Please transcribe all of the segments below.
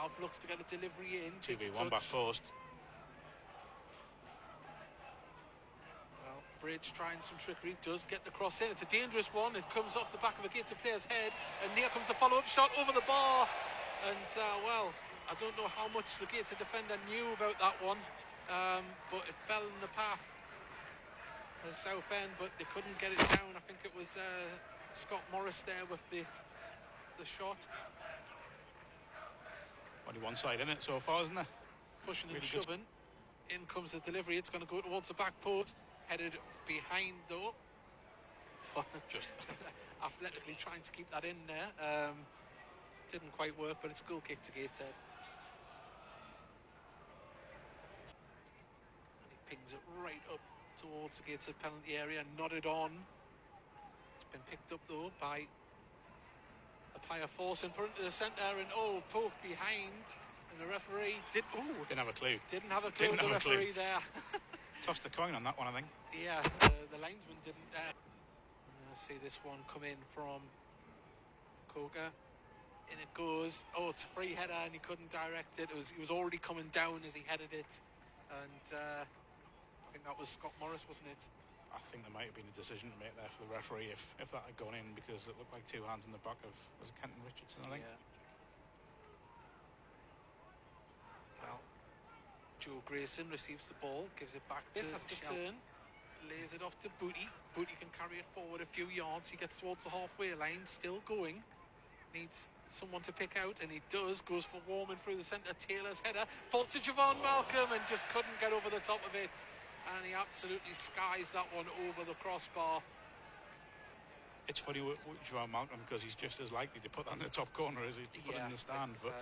Valve looks to get a delivery in. 2v1 back post. Well, Bridge trying some trickery, does get the cross in. It's a dangerous one. It comes off the back of a Gateshead player's head, and here comes the follow-up shot over the bar. And well, I don't know how much the Gateshead defender knew about that one, but it fell in the path of Southend, but they couldn't get it down. I think it was Scott Morris there with the shot. Only one side in it so far, isn't there? Pushing really and shoving. In comes the delivery. It's going to go towards the back post. Headed behind though. Just athletically trying to keep that in there. Didn't quite work, but it's a goal kick to Gateshead. And he pings it right up towards the Gateshead penalty area, nodded on. It's been picked up though by a Paya force in front of the centre, and poke behind, and the referee didn't have a clue. Didn't have a clue. The referee there. Tossed the coin on that one, I think. Yeah, the linesman didn't. See this one come in from Coker. In it goes. Oh, it's a free header, and he couldn't direct it. He was already coming down as he headed it, and I think that was Scott Morris, wasn't it? I think there might have been a decision to make there for the referee if that had gone in, because it looked like two hands in the back of, was it Kenton Richardson, I think? Yeah. Well, Joe Grayson receives the ball, gives it back to Turn, lays it off to Booty. Booty can carry it forward a few yards. He gets towards the halfway line, still going. Needs someone to pick out, and he does. Goes for Warman through the centre. Taylor's header falls to Javon Malcolm and just couldn't get over the top of it. And he absolutely skies that one over the crossbar. It's funny with Javon Malcolm, because he's just as likely to put that in the top corner as he to put it in the stand. But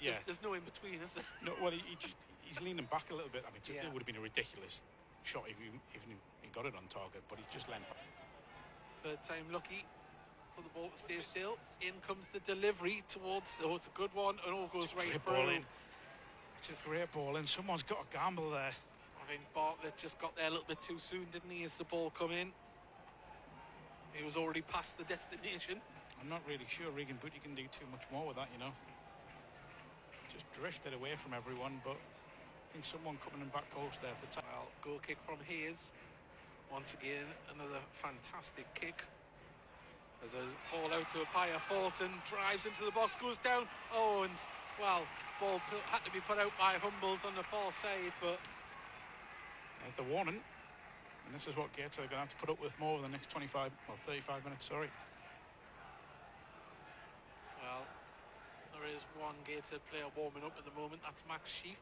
there's no in between, is there? No, well, he's leaning back a little bit. I mean, it would have been a ridiculous shot if he got it on target, but he's just leant back. Third time lucky for the ball to stay still. In comes the delivery towards. Oh, it's a good one, and all goes right through. It's a great ball in. Someone's got to gamble there. I think Bartlett just got there a little bit too soon, didn't he, as the ball come in? He was already past the destination. I'm not really sure Regan Booty can do too much more with that, you know. Just drifted away from everyone, but I think someone coming in back post there for the time. Well, goal kick from Hayes. Once again, another fantastic kick. There's a ball out to a Paya Fortin, drives into the box, goes down. Oh, and, well, ball had to be put out by Humbles on the far side, but... There's the warning, and this is what Gateshead are going to have to put up with more over the next 35 minutes, sorry. Well, there is one Gateshead player warming up at the moment, that's Max Sheaf.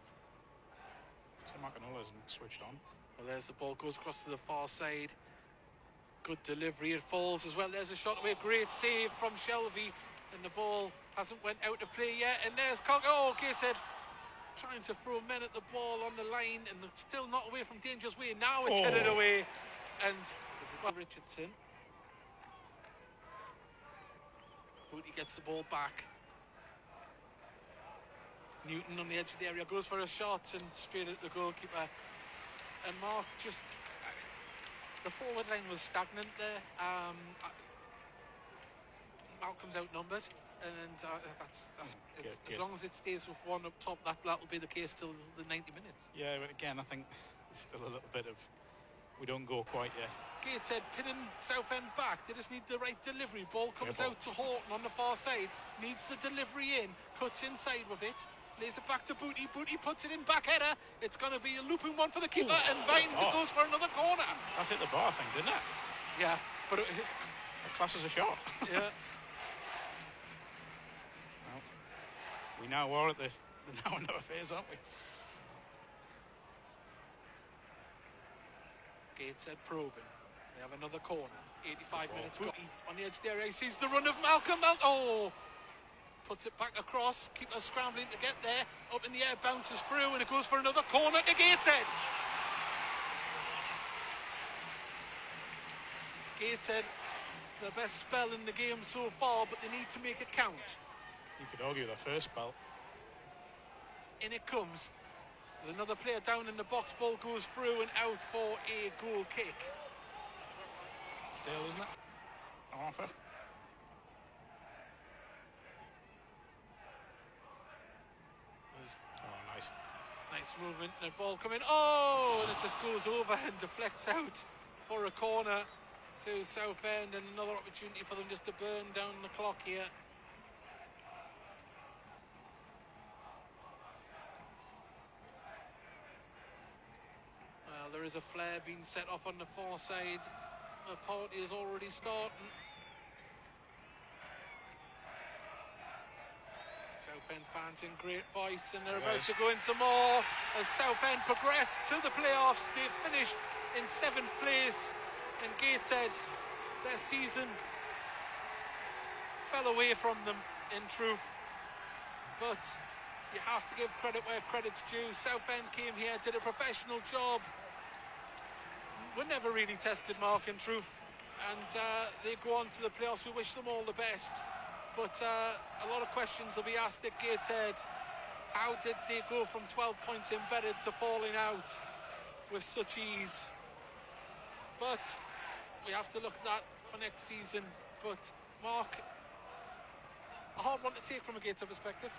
So McAnulla isn't switched on. Well, there's the ball, goes across to the far side. Good delivery, it falls as well. There's a shot away, great save from Shelby, and the ball hasn't went out of play yet, and there's Gateshead trying to throw men at the ball on the line, and it's still not away from dangerous way. Now it's headed away, and Richardson. Booty gets the ball back. Newton on the edge of the area goes for a shot and straight at the goalkeeper. And Mark just... the forward line was stagnant there. Malcolm's outnumbered. And as long as it stays with one up top, that'll be the case till the 90 minutes. Yeah, but again, I think there's still a little bit of we don't go quite yet. Gateshead pinning Southend back. They just need the right delivery. Ball comes out to Horton on the far side. Needs the delivery in. Cuts inside with it. Lays it back to Booty. Booty puts it in, back header. It's going to be a looping one for the keeper, and Vine goes for another corner. That hit the bar thing, didn't it? Yeah, but it class as a shot. Yeah. We now are at the now or never phase, aren't we? Gateshead probing. They have another corner. 85 minutes. Booty on the edge there. He sees the run of Malcolm. Puts it back across. Keeper scrambling to get there. Up in the air, bounces through, and it goes for another corner to Gateshead. Gateshead, the best spell in the game so far, but they need to make it count. You could argue the first spell. In it comes. There's another player down in the box. Ball goes through and out for a goal kick. Dale, isn't it? Arthur. movement and the ball coming. Oh, and it just goes over and deflects out for a corner to Southend, and another opportunity for them just to burn down the clock here. Well, there is a flare being set off on the far side. The party is already starting. Southend fans in great voice, and they're about to go into more as Southend progress to the playoffs. They've finished in 7th place, and Gateshead, their season fell away from them in truth. But you have to give credit where credit's due. Southend came here, did a professional job. We're never really tested, Mark, in truth, and they go on to the playoffs. We wish them all the best. But a lot of questions will be asked at Gateshead. How did they go from 12 points embedded to falling out with such ease? But we have to look at that for next season. But Mark, a hard one to take from a Gateshead perspective.